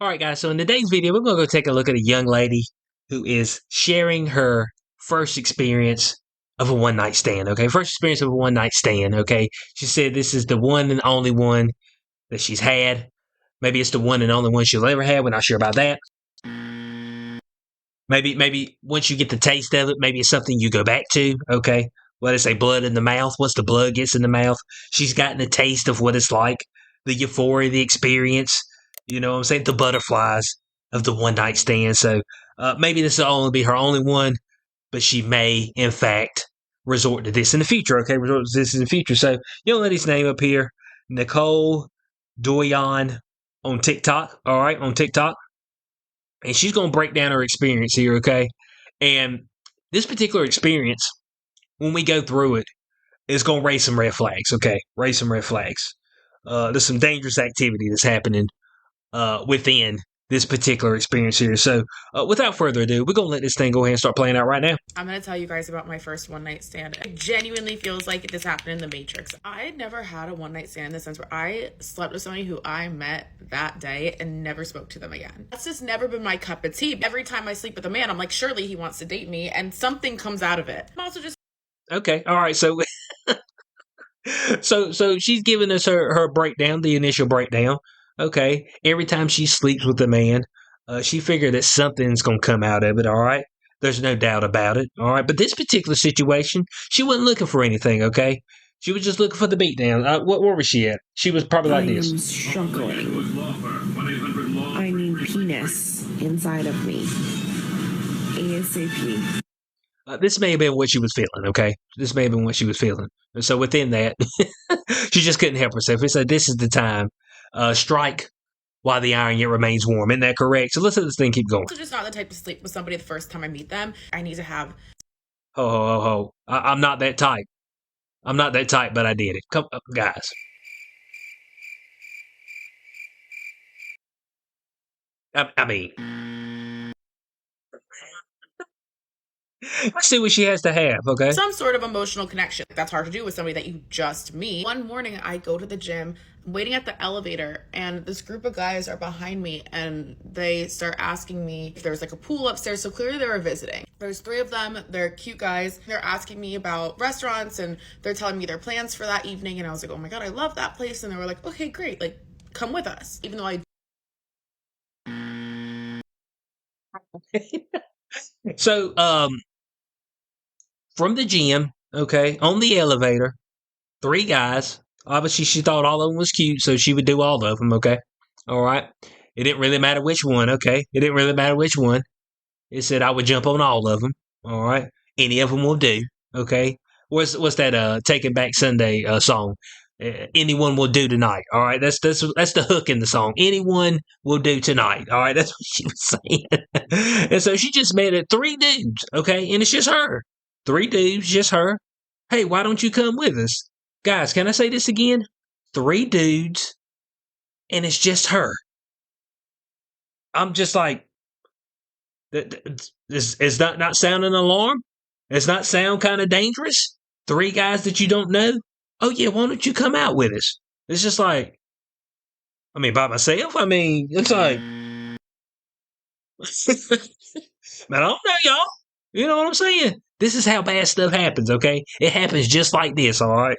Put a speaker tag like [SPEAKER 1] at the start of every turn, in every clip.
[SPEAKER 1] All right, guys. So in today's video, we're going to go take a look at a young lady who is sharing her first experience of a one-night stand, okay? First experience of a one-night stand, okay? She said this is the one and only one that she's had. Maybe it's the one and only one she'll ever have. We're not sure about that. Maybe once you get the taste of it, maybe it's something you go back to, okay? What they say, blood in the mouth. Once the blood gets in the mouth, she's gotten a taste of what it's like, the euphoria, the experience, you know what I'm saying? The butterflies of the one-night stand. So maybe this will only be her only one, but she may, in fact, resort to this in the future, okay? Resort to this in the future. So, young lady's name up here, Nicole Doyon on TikTok, all right, on TikTok. And she's going to break down her experience here, okay? And this particular experience, when we go through it, is going to raise some red flags, okay? Raise some red flags. There's some dangerous activity that's happening within this particular experience here. So, without further ado, we're going to let this thing go ahead and start playing out right now.
[SPEAKER 2] I'm going to tell you guys about my first one-night stand. It genuinely feels like this happened in The Matrix. I had never had a one-night stand in the sense where I slept with somebody who I met that day and never spoke to them again. That's just never been my cup of tea. Every time I sleep with a man, I'm like, surely he wants to date me, and something comes out of it. I'm also just...
[SPEAKER 1] Okay, all right, so... so she's giving us her breakdown, the initial breakdown. Okay, every time she sleeps with a man, she figured that something's going to come out of it, all right? There's no doubt about it, all right? But this particular situation, she wasn't looking for anything, okay? She was just looking for the beatdown. Where was she at? She was probably like this.
[SPEAKER 3] I am struggling. I need penis inside of me. ASAP.
[SPEAKER 1] This may have been what she was feeling, okay? This may have been what she was feeling. And so within that, she just couldn't help herself. It said, this is the time. Strike while the iron yet remains warm. Isn't that correct? So let's let this thing keep going.
[SPEAKER 2] I'm also just not the type to sleep with somebody the first time I meet them. I need to have...
[SPEAKER 1] Ho. I'm not that type. I'm not that type, but I did it. Come up, guys. I mean... Let's see what she has to have, okay?
[SPEAKER 2] some sort of emotional connection. That's hard to do with somebody that you just meet. One morning, I go to the gym, I'm waiting at the elevator, and this group of guys are behind me, and they start asking me if there's like a pool upstairs, so clearly they were visiting. There's 3 of them, they're cute guys. They're asking me about restaurants, and they're telling me their plans for that evening, and I was like, oh my god, I love that place, and they were like, okay, great, like, come with us. Even though I...
[SPEAKER 1] So, from the gym, okay, on the elevator, 3 guys. Obviously, she thought all of them was cute, so she would do all of them, okay? All right? It didn't really matter which one, okay? It didn't really matter which one. It said I would jump on all of them, all right? Any of them will do, okay? What's that Taking Back Sunday song? Anyone will do tonight, all right? That's the hook in the song. Anyone will do tonight, all right? That's what she was saying. And so she just met 3 dudes, okay? And it's just her. 3 dudes, just her. Hey, why don't you come with us? Guys, can I say this again? 3 dudes, and it's just her. I'm just like, is that not sound an alarm? Does not sound kind of dangerous? 3 guys that you don't know? Oh yeah, why don't you come out with us? It's just like, I mean, by myself? I mean, it's like, man, I don't know, y'all. You know what I'm saying? This is how bad stuff happens, okay? It happens just like this, all right?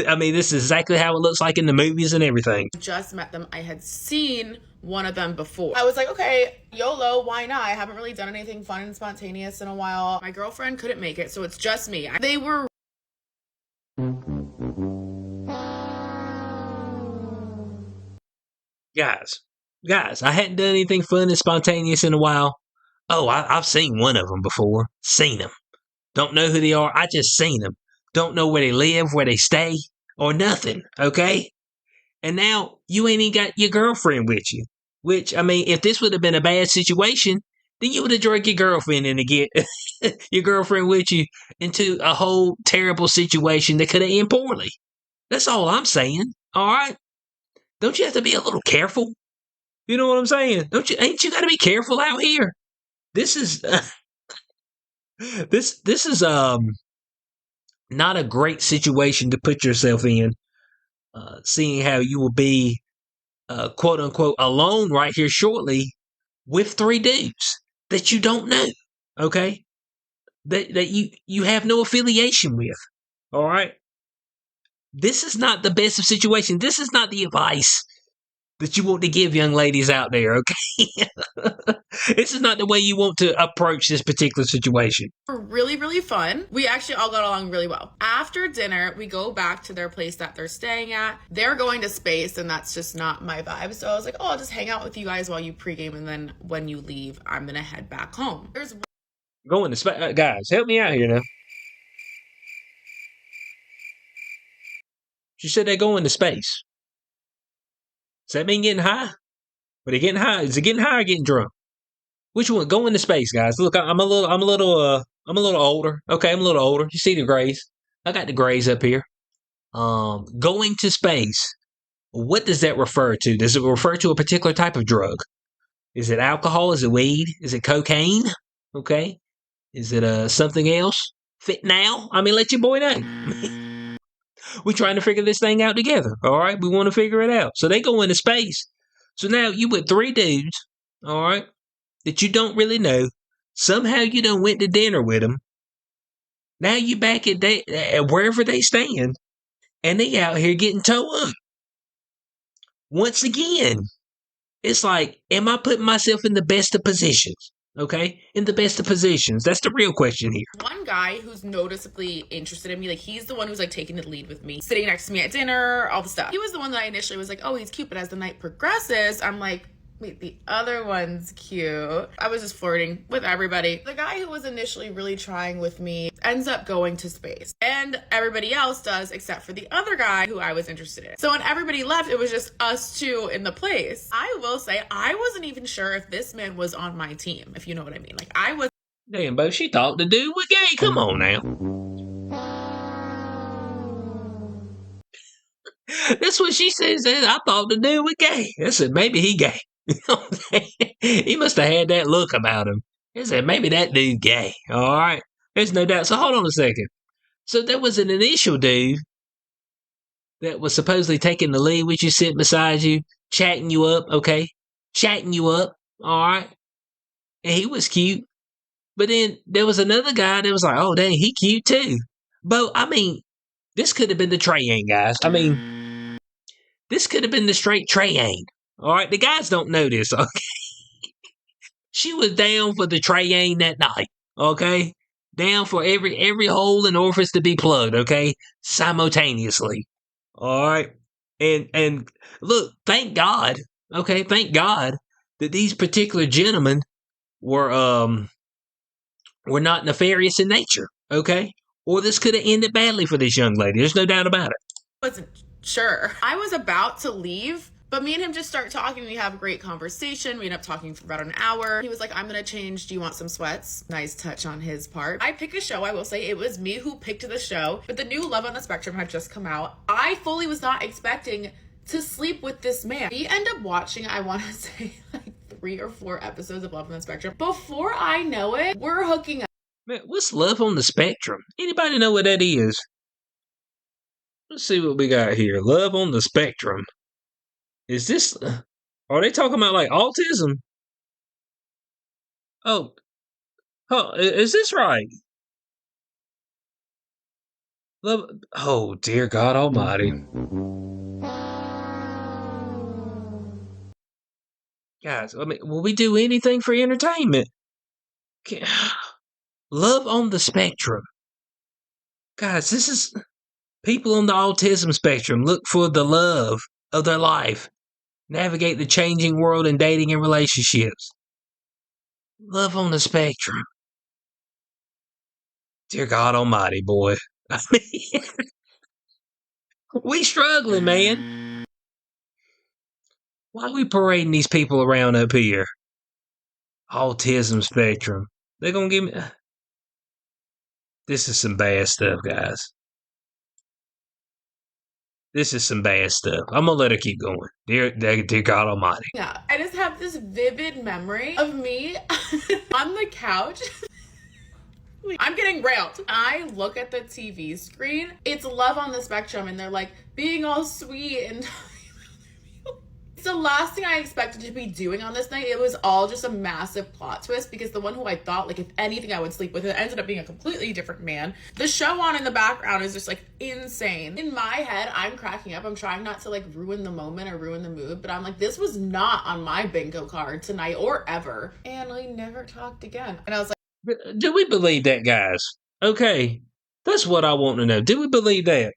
[SPEAKER 1] I mean, this is exactly how it looks like in the movies and everything.
[SPEAKER 2] Just met them. I had seen one of them before. I was like, okay, YOLO, why not? I haven't really done anything fun and spontaneous in a while. My girlfriend couldn't make it, so it's just me. They were...
[SPEAKER 1] Guys, I hadn't done anything fun and spontaneous in a while. Oh, I've seen one of them before. Seen them. Don't know who they are. I just seen them. Don't know where they live, where they stay, or nothing, okay? And now you ain't even got your girlfriend with you. Which, I mean, if this would have been a bad situation, then you would have dragged your girlfriend in to get your girlfriend with you into a whole terrible situation that could have ended poorly. That's all I'm saying, all right? Don't you have to be a little careful? You know what I'm saying? Ain't you got to be careful out here? This is... This is not a great situation to put yourself in, seeing how you will be quote unquote, alone right here shortly with 3 dudes that you don't know, okay? That you have no affiliation with, all right? This is not the best of situations. This is not the advice that you want to give young ladies out there, okay? This is not the way you want to approach this particular situation.
[SPEAKER 2] Really, really fun. We actually all got along really well. After dinner, we go back to their place that they're staying at. They're going to space, and that's just not my vibe. So I was like, oh, I'll just hang out with you guys while you pregame, and then when you leave, I'm going to head back home. There's
[SPEAKER 1] Going to space. Guys, help me out here now. She said they're going to space. Does that mean getting high? Are they getting high? Is it getting high or getting drunk? Which one? Going to space, guys. Look, I'm a little older. Okay, I'm a little older. You see the grays? I got the grays up here. Going to space. What does that refer to? Does it refer to a particular type of drug? Is it alcohol? Is it weed? Is it cocaine? Okay. Is it something else? Fit now? I mean, let your boy know. We're trying to figure this thing out together. All right, we want to figure it out. So they go into space. So now you with 3 dudes, all right, that you don't really know. Somehow you done went to dinner with them. Now you back at wherever they stand, and they out here getting towed up. Once again, it's like, am I putting myself in the best of positions? Okay, in the best of positions. That's the real question here.
[SPEAKER 2] one guy who's noticeably interested in me. Like, he's the one who's like taking the lead with me, sitting next to me at dinner, all the stuff. He was the one that I initially was like, oh, he's cute. But as the night progresses, I'm like, wait, the other one's cute. I was just flirting with everybody. The guy who was initially really trying with me ends up going to space, and everybody else does except for the other guy who I was interested in. So when everybody left, it was just us 2 in the place. I will say, I wasn't even sure if this man was on my team, if you know what I mean. Like, I was.
[SPEAKER 1] Damn, Bo, she thought the dude was gay. Come on now. That's what she says. I thought the dude was gay. I said, maybe he gay. He must have had that look about him. He said, maybe that dude gay. All right. There's no doubt. So hold on a second. So there was an initial dude that was supposedly taking the lead with you, sitting beside you, chatting you up, okay? Chatting you up, all right? And he was cute. But then there was another guy that was like, oh, dang, he cute too. But, I mean, this could have been the Trae guys. I mean, this could have been the straight Trae. All right, the guys don't know this, okay? She was down for the Trae that night, okay? Down for every hole and orifice to be plugged, okay? Simultaneously. All right? And look, thank God, okay? Thank God that these particular gentlemen were not nefarious in nature, okay? Or this could have ended badly for this young lady. There's no doubt about it.
[SPEAKER 2] Wasn't sure. I was about to leave, but me and him just start talking. We have a great conversation. We end up talking for about an hour. He was like, I'm going to change. Do you want some sweats? Nice touch on his part. I pick a show. I will say it was me who picked the show, but the new Love on the Spectrum had just come out. I fully was not expecting to sleep with this man. We end up watching, I want to say, like 3 or 4 episodes of Love on the Spectrum. Before I know it, we're hooking up.
[SPEAKER 1] Man, what's Love on the Spectrum? Anybody know what that is? Let's see what we got here. Love on the Spectrum. Is this... Are they talking about, like, autism? Oh, is this right? Love... Oh, dear God almighty. Guys, I mean, will we do anything for entertainment? Love on the Spectrum. Guys, this is... People on the autism spectrum look for the love of their life. Navigate the changing world in dating and relationships. Love on the Spectrum. Dear God almighty, boy. I mean, we struggling, man. Why are we parading these people around up here? Autism spectrum. They're gonna give me... This is some bad stuff, guys. This is some bad stuff. I'm gonna let her keep going. Dear God almighty.
[SPEAKER 2] Yeah, I just have this vivid memory of me on the couch. I'm getting railed. I look at the TV screen. It's Love on the Spectrum, and they're like being all sweet and It's the last thing I expected to be doing on this night. It was all just a massive plot twist because the one who I thought, like, if anything I would sleep with, it ended up being a completely different man. The show on in the background is just, like, insane. In my head, I'm cracking up. I'm trying not to, like, ruin the moment or ruin the mood, but I'm like, this was not on my bingo card tonight or ever. And we never talked again. And I was like,
[SPEAKER 1] Do we believe that, guys? Okay, that's what I want to know. Do we believe that?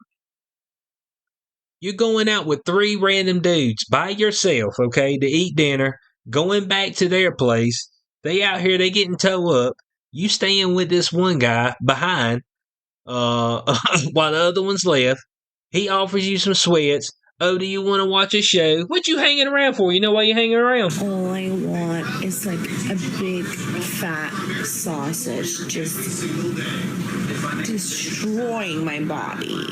[SPEAKER 1] You're going out with 3 random dudes by yourself, okay, to eat dinner, going back to their place. They out here, they getting toe up. You staying with this one guy behind, while the other one's left. He offers you some sweats. Oh, do you want to watch a show? What you hanging around for? You know why you hanging around?
[SPEAKER 3] All I want is like a big fat sausage just destroying my body.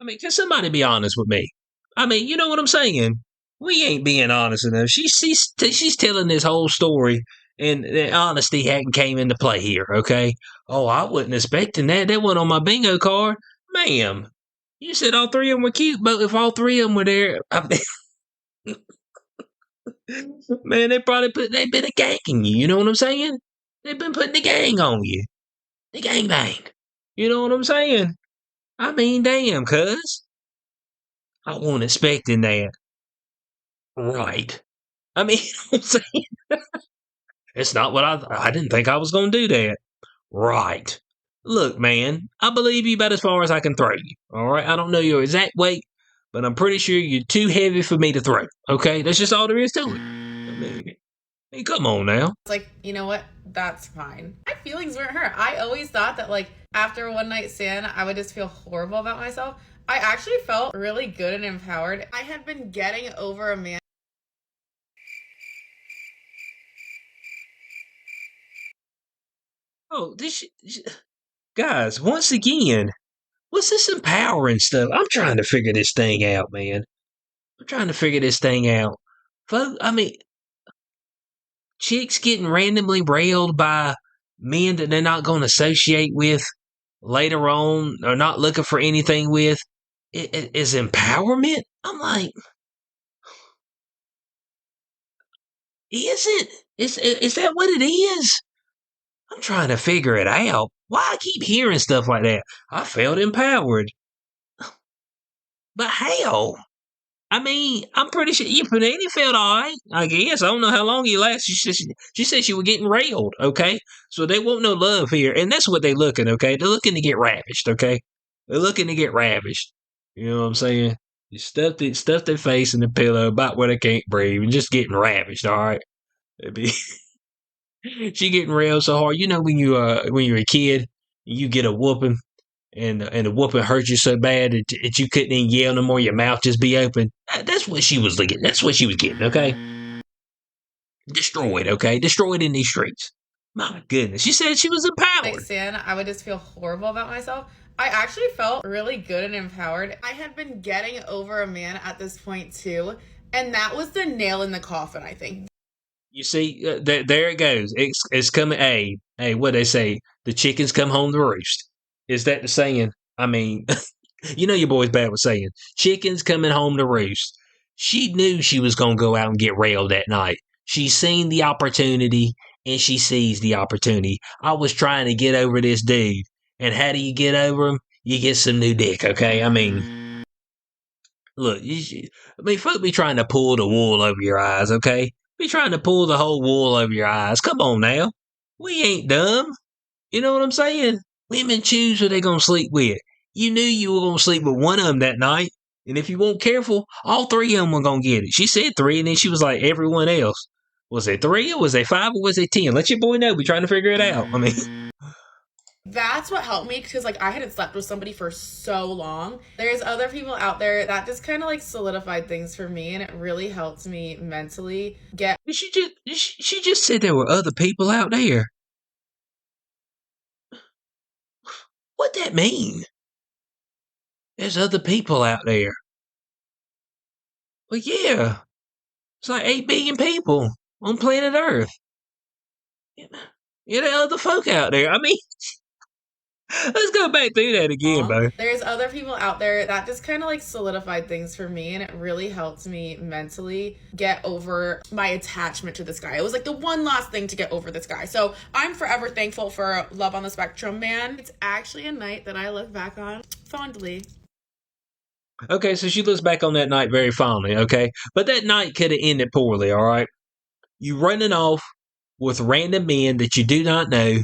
[SPEAKER 1] I mean, can somebody be honest with me? I mean, you know what I'm saying? We ain't being honest enough. She's telling this whole story, and the honesty hadn't came into play here. Okay. Oh, I wasn't expecting that. That wasn't on my bingo card, ma'am. You said all 3 of them were cute, but if all 3 of them were there, man, they've been a ganging you. You know what I'm saying? They've been putting the gang on you, the gang bang. You know what I'm saying? I mean, damn, cuz I wasn't expecting that. Right. I mean, I'm saying it's not what I didn't think I was going to do that. Right. Look, man, I believe you about as far as I can throw you. All right. I don't know your exact weight, but I'm pretty sure you're too heavy for me to throw. Okay. That's just all there is to it. I mean, come on now.
[SPEAKER 2] it's like, you know what? That's fine. My feelings weren't hurt. I always thought that, like, after a one night stand, I would just feel horrible about myself. I actually felt really good and empowered. I had been getting over a man.
[SPEAKER 1] Oh, guys, once again, what's this empowering stuff? I'm trying to figure this thing out, man. I'm trying to figure this thing out. Folks, I mean, chicks getting randomly railed by men that they're not going to associate with later on or not looking for anything with is empowerment. I'm like, is it? Is that what it is? I'm trying to figure it out. Why I keep hearing stuff like that? I felt empowered. But how? I mean, I'm pretty sure Panini felt all right, I guess. I don't know how long he lasted. She said she was getting railed, okay? So they want no love here. And that's what they're looking, okay? They're looking to get ravished, okay? They're looking to get ravished. You know what I'm saying? You stuff their face in the pillow about where they can't breathe and just getting ravished, all right? She getting railed so hard. You know when you're a kid, you get a whooping and the whooping hurt you so bad that you couldn't even yell no more. Your mouth just be open. That's what she was looking. That's what she was getting. Okay, destroyed. Okay, destroyed in these streets. My goodness, she said she was empowered.
[SPEAKER 2] Stand, I would just feel horrible about myself. I actually felt really good and empowered. I had been getting over a man at this point too, and that was the nail in the coffin, I think.
[SPEAKER 1] You see, there it goes. It's coming. Hey, what they say? The chickens come home to roost. Is that the saying? I mean, you know your boy's bad with saying chickens coming home to roost. She knew she was gonna go out and get railed that night. She seen the opportunity and she seized the opportunity. I was trying to get over this dude, and how do you get over him? You get some new dick. Okay, I mean, look, folk be trying to pull the wool over your eyes. Okay, be trying to pull the whole wool over your eyes. Come on now, we ain't dumb. You know what I'm saying? Women choose who they gonna sleep with. You knew you were gonna sleep with one of them that night, and if you weren't careful, all 3 of them were gonna get it. She said 3, and then she was like, everyone else. Was it 3, or was it 5, or was it 10? Let your boy know. We trying to figure it out. I mean,
[SPEAKER 2] That's what helped me because, like, I hadn't slept with somebody for so long. There's other people out there that just kind of, like, solidified things for me, and it really helped me mentally get.
[SPEAKER 1] she just said there were other people out there. What that mean? There's other people out there. Well, yeah. It's like 8 billion people on planet Earth. Yeah, there are other folk out there. I mean, Let's go back through that again, bro.
[SPEAKER 2] There's other people out there that just kind of like solidified things for me, and it really helped me mentally get over my attachment to this guy. It was like the one last thing to get over this guy. So I'm forever thankful for Love on the Spectrum, man. It's actually a night that I look back on fondly.
[SPEAKER 1] Okay, so she looks back on that night very fondly, okay? But that night could have ended poorly, all right? You running off with random men that you do not know,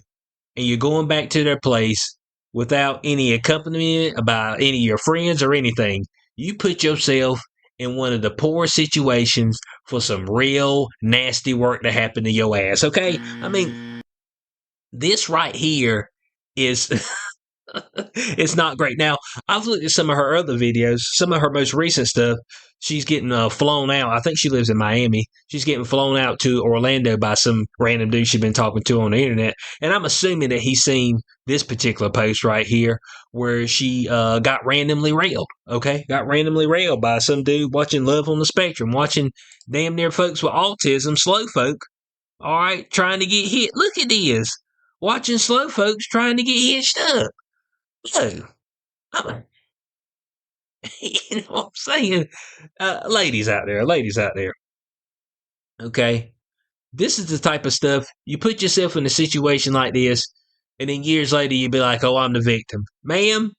[SPEAKER 1] and you're going back to their place without any accompaniment about any of your friends or anything. You put yourself in one of the poorest situations for some real nasty work to happen to your ass, okay? I mean, this right here is it's not great. Now, I've looked at some of her other videos, some of her most recent stuff. She's getting flown out. I think she lives in Miami. She's getting flown out to Orlando by some random dude she's been talking to on the internet. And I'm assuming that he's seen this particular post right here where she got randomly railed. Okay? Got randomly railed by some dude watching Love on the Spectrum, watching damn near folks with autism, slow folk, all right, trying to get hit. Look at this. Watching slow folks trying to get hitched up. So, you know what I'm saying? Ladies out there, okay? This is the type of stuff you put yourself in a situation like this, and then years later you'd be like, oh, I'm the victim. Ma'am,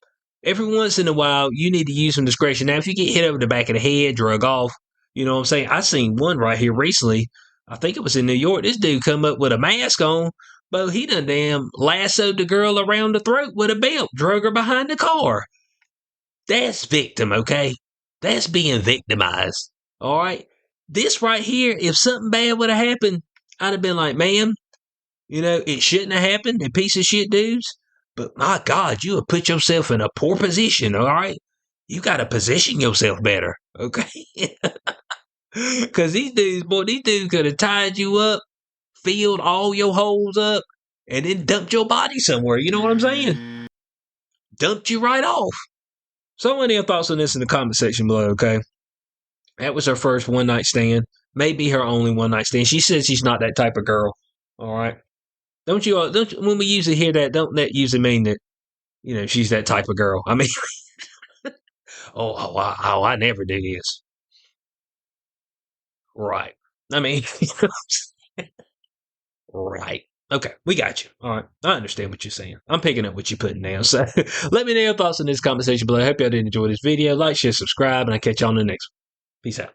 [SPEAKER 1] every once in a while you need to use some discretion. Now, if you get hit over the back of the head, drug off, you know what I'm saying? I seen one right here recently. I think it was in New York. This dude come up with a mask on, but he done damn lassoed the girl around the throat with a belt, drug her behind the car. That's victim, okay? That's being victimized. All right? This right here, if something bad would have happened, I'd have been like, ma'am, you know, it shouldn't have happened, and piece of shit dudes. But my God, you have put yourself in a poor position, all right? You got to position yourself better, okay? Because these dudes could have tied you up, filled all your holes up, and then dumped your body somewhere. You know what I'm saying? Dumped you right off. So any thoughts on this in the comment section below, okay? That was her first one-night stand. Maybe her only one-night stand. She says she's not that type of girl. All right? Don't you, when we usually hear that, don't that usually mean that, you know, she's that type of girl? I mean, I never do this. Right. I mean, right. Okay, we got you. All right. I understand what you're saying. I'm picking up what you're putting down. So let me know your thoughts in this comment section below. I hope y'all did enjoy this video. Like, share, subscribe, and I'll catch y'all on the next one. Peace out.